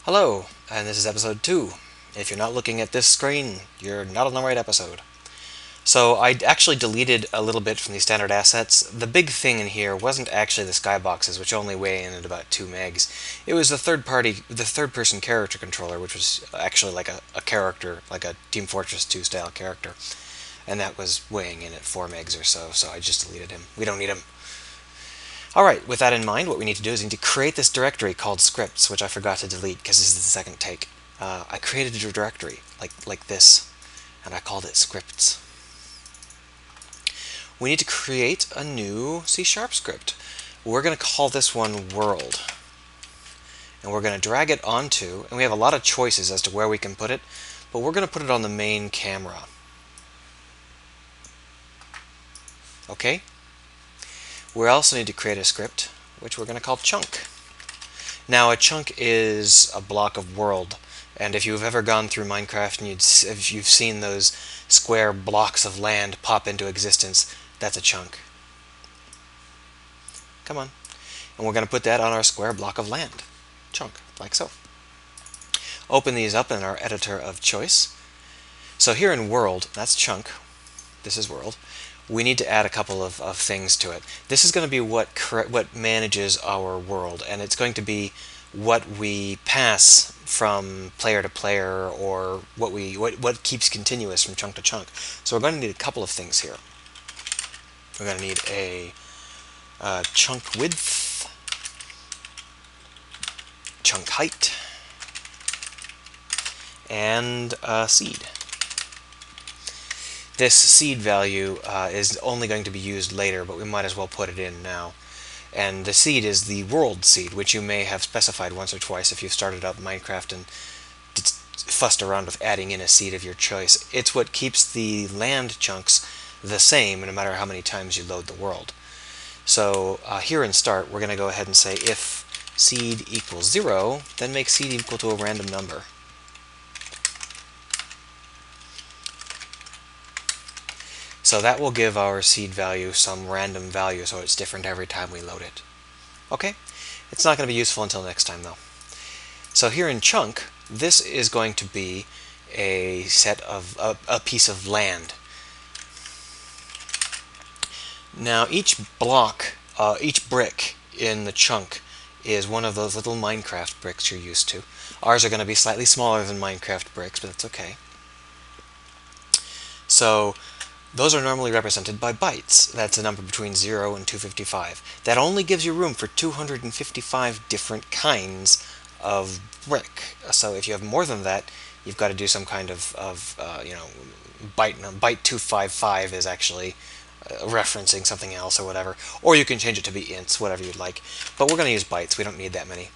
Hello, and this is episode 2. If you're not looking at this screen, you're not on the right episode. So I actually deleted a little bit from the standard assets. The big thing in here wasn't actually the skyboxes, which only weigh in at about 2 megs. It was the third-person character controller, which was actually like a character, like a Team Fortress 2 style character. And that was weighing in at 4 megs or so I just deleted him. We don't need him. Alright, with that in mind, what we need to do is we need to create this directory called scripts, which I forgot to delete because this is the second take. I created a directory like this, and I called it scripts. We need to create a new C# script. We're going to call this one world. And we're going to drag it onto, and we have a lot of choices as to where we can put it, but we're going to put it on the main camera. Okay? We also need to create a script, which we're going to call chunk. Now, a chunk is a block of world, and if you've ever gone through Minecraft and if you've seen those square blocks of land pop into existence, that's a chunk. Come on. And we're going to put that on our square block of land. Chunk, like so. Open these up in our editor of choice. So here in world, that's chunk. This is world. We need to add a couple of things to it. This is going to be what manages our world, and it's going to be what we pass from player to player, or what keeps continuous from chunk to chunk. So we're going to need a couple of things here. We're going to need a chunk width, chunk height, and a seed. This seed value is only going to be used later, but we might as well put it in now. And the seed is the world seed, which you may have specified once or twice if you've started up Minecraft and fussed around with adding in a seed of your choice. It's what keeps the land chunks the same no matter how many times you load the world. So here in start, we're going to go ahead and say if seed equals 0, then make seed equal to a random number. So that will give our seed value some random value, so it's different every time we load it. Okay? It's not going to be useful until next time, though. So here in chunk, this is going to be a piece of land. Now each block, each brick in the chunk is one of those little Minecraft bricks you're used to. Ours are going to be slightly smaller than Minecraft bricks, but that's okay. So those are normally represented by bytes. That's a number between 0 and 255. That only gives you room for 255 different kinds of brick. So if you have more than that, you've got to do some kind of byte 255 is actually referencing something else or whatever. Or you can change it to be ints, whatever you'd like. But we're going to use bytes. We don't need that many.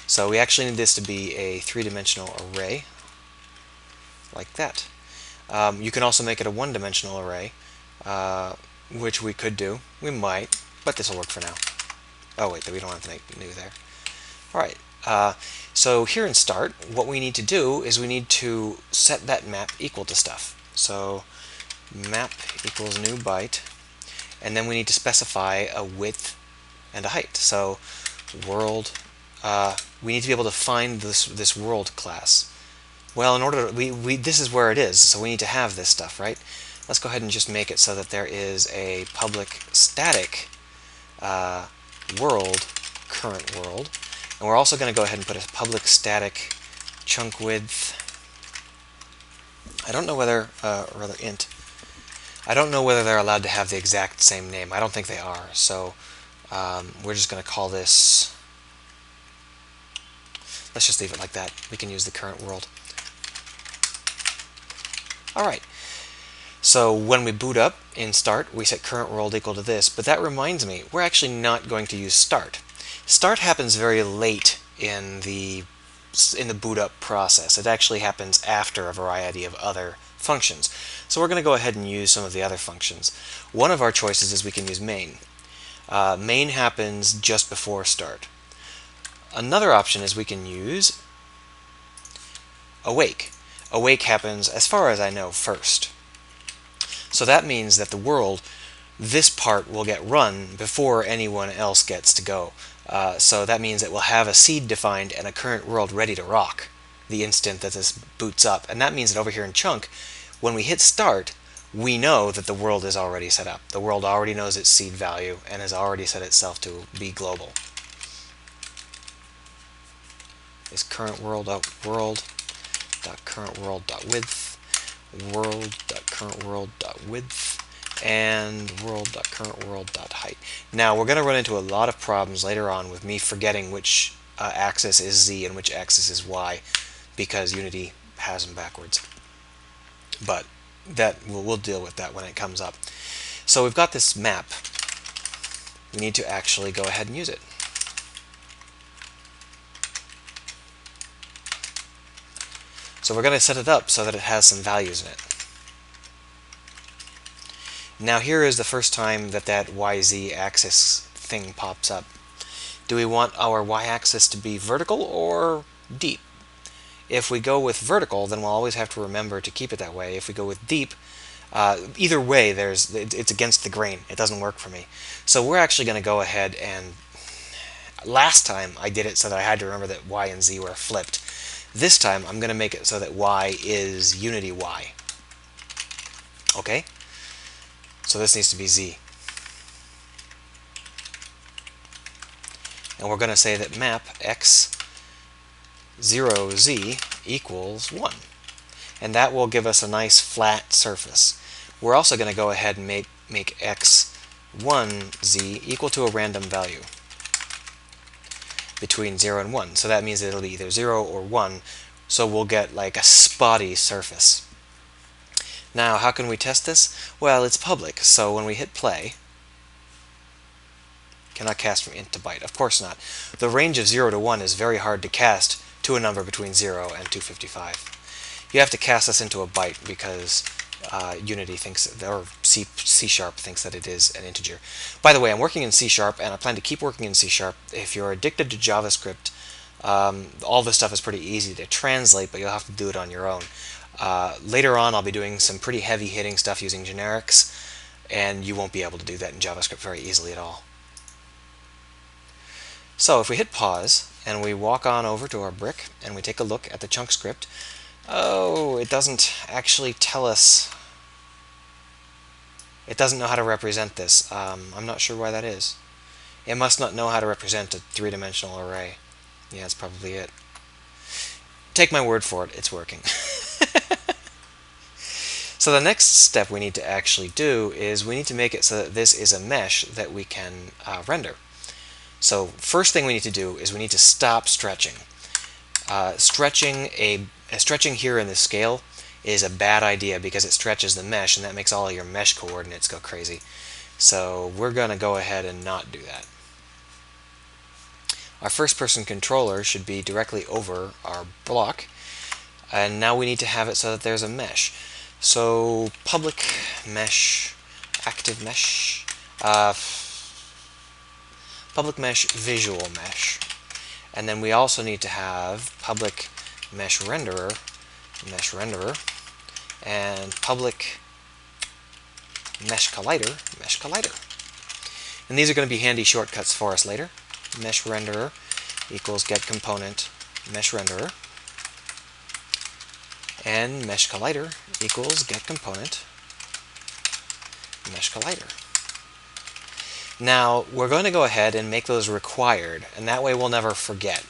So we actually need this to be a three-dimensional array, like that. You can also make it a one-dimensional array, which we could do. We might, but this will work for now. Oh wait, we don't have anything new there. Alright, so here in start, what we need to do is we need to set that map equal to stuff. So map equals new byte, and then we need to specify a width and a height. So world, we need to be able to find this world class. Well, in order this is where it is, so we need to have this stuff, right? Let's go ahead and just make it so that there is a public static world, current world, and we're also going to go ahead and put a public static chunk width. I don't know whether, or rather int. I don't know whether they're allowed to have the exact same name. I don't think they are. So we're just going to call this. Let's just leave it like that. We can use the current world. Alright, so when we boot up in start, we set current world equal to this, but that reminds me, we're actually not going to use start. Start happens very late in the boot up process. It actually happens after a variety of other functions. So we're going to go ahead and use some of the other functions. One of our choices is we can use main. Main happens just before start. Another option is we can use awake. Awake happens, as far as I know, first. So that means that the world, this part will get run before anyone else gets to go. So that means that we'll have a seed defined and a current world ready to rock the instant that this boots up. And that means that over here in chunk, when we hit start, we know that the world is already set up. The world already knows its seed value and has already set itself to be global. Is current world world dot current world dot width, world dot current world dot width, and world dot current world dot height. Now we're going to run into a lot of problems later on with me forgetting which axis is z and which axis is y, because Unity has them backwards. But that we'll deal with that when it comes up. So we've got this map. We need to actually go ahead and use it. So we're going to set it up so that it has some values in it. Now here is the first time that that YZ axis thing pops up. Do we want our y-axis to be vertical or deep? If we go with vertical, then we'll always have to remember to keep it that way. If we go with deep, either way, it's against the grain. It doesn't work for me. So we're actually going to go ahead and... Last time I did it so that I had to remember that y and z were flipped. This time I'm going to make it so that y is unity y. Okay? So this needs to be z. And we're going to say that map x 0z equals 1. And that will give us a nice flat surface. We're also going to go ahead and make x1z equal to a random value between 0 and 1. So that means it'll be either 0 or 1. So we'll get like a spotty surface. Now, how can we test this? Well, it's public, so when we hit play, cannot cast from int to byte. Of course not. The range of 0 to 1 is very hard to cast to a number between 0 and 255. You have to cast this into a byte because Unity thinks, or C# thinks that it is an integer. By the way, I'm working in C# and I plan to keep working in C#. If you're addicted to JavaScript, all this stuff is pretty easy to translate, but you'll have to do it on your own. Later on, I'll be doing some pretty heavy-hitting stuff using generics, and you won't be able to do that in JavaScript very easily at all. So if we hit pause, and we walk on over to our brick, and we take a look at the chunk script, oh, it doesn't actually tell us. It doesn't know how to represent this. I'm not sure why that is. It must not know how to represent a three-dimensional array. Yeah, that's probably it. Take my word for it, it's working. So the next step we need to actually do is we need to make it so that this is a mesh that we can render. So first thing we need to do is we need to stop stretching. Stretching here in the scale is a bad idea because it stretches the mesh and that makes all of your mesh coordinates go crazy. So we're going to go ahead and not do that. Our first person controller should be directly over our block, and now we need to have it so that there's a mesh. So public mesh, active mesh, public mesh, visual mesh, and then we also need to have public mesh renderer, and public mesh collider, and these are going to be handy shortcuts for us later. Mesh renderer equals get component mesh renderer, and mesh collider equals get component mesh collider. Now we're going to go ahead and make those required, and that way we'll never forget.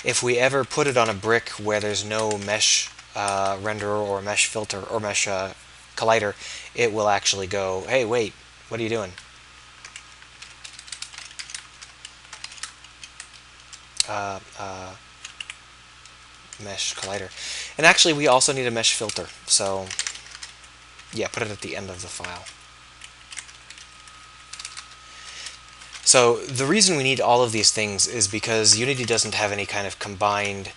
If we ever put it on a brick where there's no mesh renderer or mesh filter or mesh collider, it will actually go, hey, wait, what are you doing? Mesh collider. And actually we also need a mesh filter, so yeah, put it at the end of the file. So the reason we need all of these things is because Unity doesn't have any kind of combined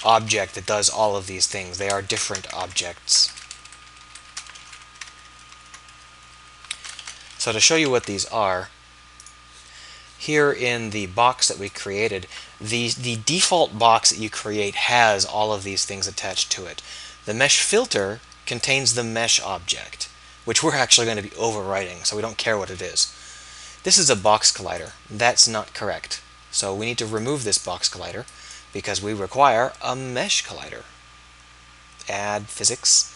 object that does all of these things. They are different objects. So to show you what these are, here in the box that we created, the default box that you create has all of these things attached to it. The mesh filter contains the mesh object, which we're actually going to be overwriting, so we don't care what it is. This is a box collider. That's not correct. So we need to remove this box collider because we require a mesh collider. Add physics,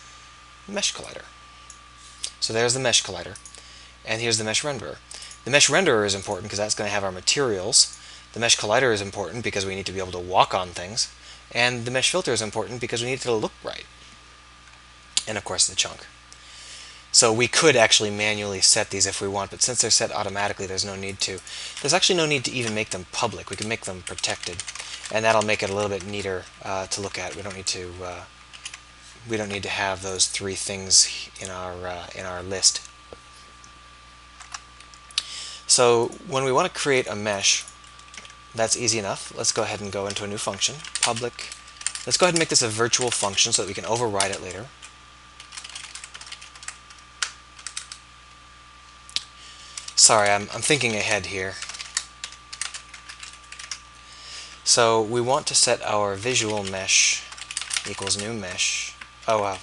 mesh collider. So there's the mesh collider. And here's the mesh renderer. The mesh renderer is important because that's going to have our materials. The mesh collider is important because we need to be able to walk on things. And the mesh filter is important because we need it to look right. And of course the chunk. So we could actually manually set these if we want, but since they're set automatically, there's no need to. There's actually no need to even make them public. We can make them protected, and that'll make it a little bit neater to look at. We don't need to have those three things in our list. So when we want to create a mesh, that's easy enough. Let's go ahead and go into a new function, public. Let's go ahead and make this a virtual function so that we can override it later. Sorry, I'm thinking ahead here. So we want to set our visual mesh equals new mesh. Void.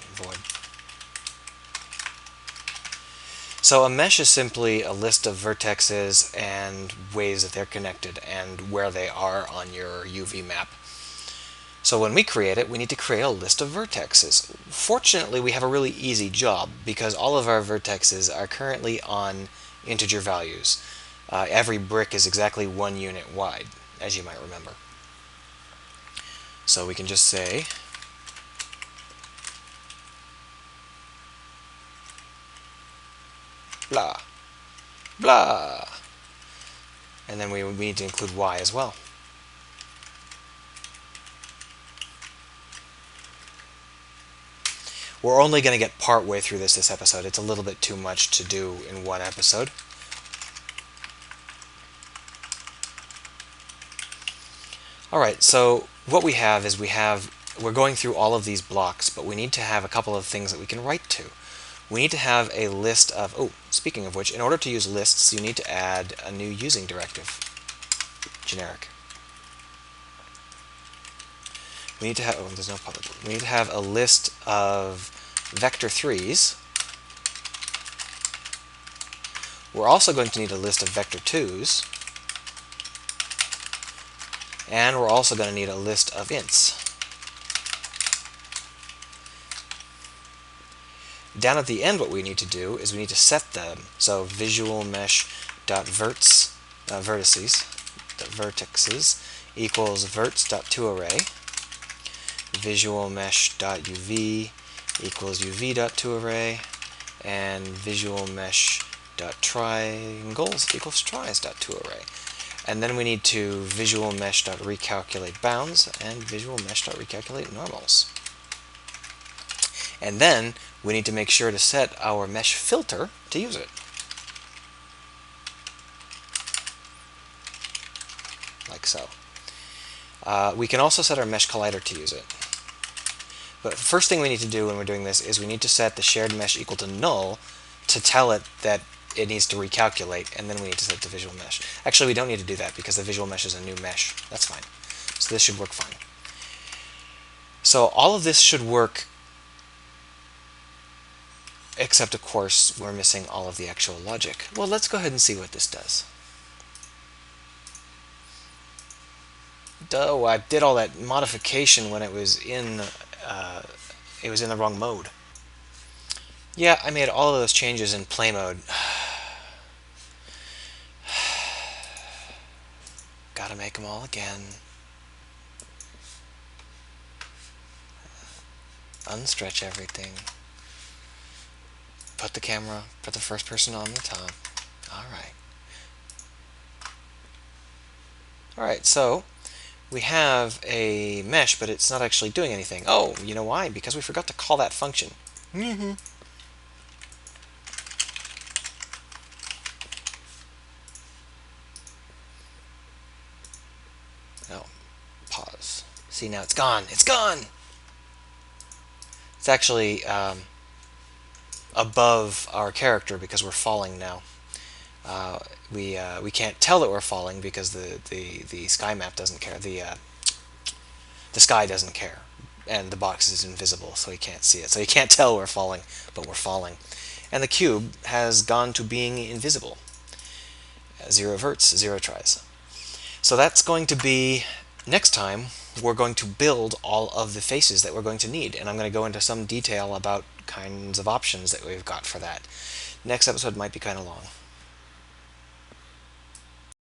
So a mesh is simply a list of vertexes and ways that they're connected and where they are on your UV map. So when we create it, we need to create a list of vertexes. Fortunately, we have a really easy job because all of our vertexes are currently on integer values. Every brick is exactly 1 unit wide, as you might remember. So we can just say blah, blah, and then we need to include y as well. We're only going to get part way through this episode. It's a little bit too much to do in one episode. Alright, so what we have is we're going through all of these blocks, but we need to have a couple of things that we can write to. We need to have a list of, speaking of which, in order to use lists, you need to add a new using directive, generic. We need to have, there's no public. We need to have a list of vector 3s. We're also going to need a list of vector 2s. And we're also going to need a list of ints. Down at the end, what we need to do is we need to set them. So visual vertices equals verts.toArray. Visual mesh.uv equals uv.toArray, and visual mesh.triangles equals tries.toArray. And then we need to visual mesh.recalculate bounds and visual mesh.recalculate normals. And then we need to make sure to set our mesh filter to use it. Like so. We can also set our mesh collider to use it. But the first thing we need to do when we're doing this is we need to set the shared mesh equal to null to tell it that it needs to recalculate, and then we need to set the visual mesh. Actually, we don't need to do that because the visual mesh is a new mesh. That's fine. So this should work fine. So all of this should work, except of course we're missing all of the actual logic. Well, let's go ahead and see what this does. Oh, I did all that modification when it was in the wrong mode. Yeah, I made all of those changes in play mode. Gotta make them all again. Unstretch everything. Put the first person on the top. Alright, so we have a mesh, but it's not actually doing anything. Oh, you know why? Because we forgot to call that function. Oh, pause. See, now it's gone. It's gone! It's actually above our character because we're falling now. We can't tell that we're falling because the sky map doesn't care. The sky doesn't care. and the box is invisible, so he can't see it. So he can't tell we're falling, but we're falling. And the cube has gone to being invisible. 0 verts, 0 tries. So that's going to be, next time, we're going to build all of the faces that we're going to need, and I'm going to go into some detail about kinds of options that we've got for that. Next episode might be kind of long.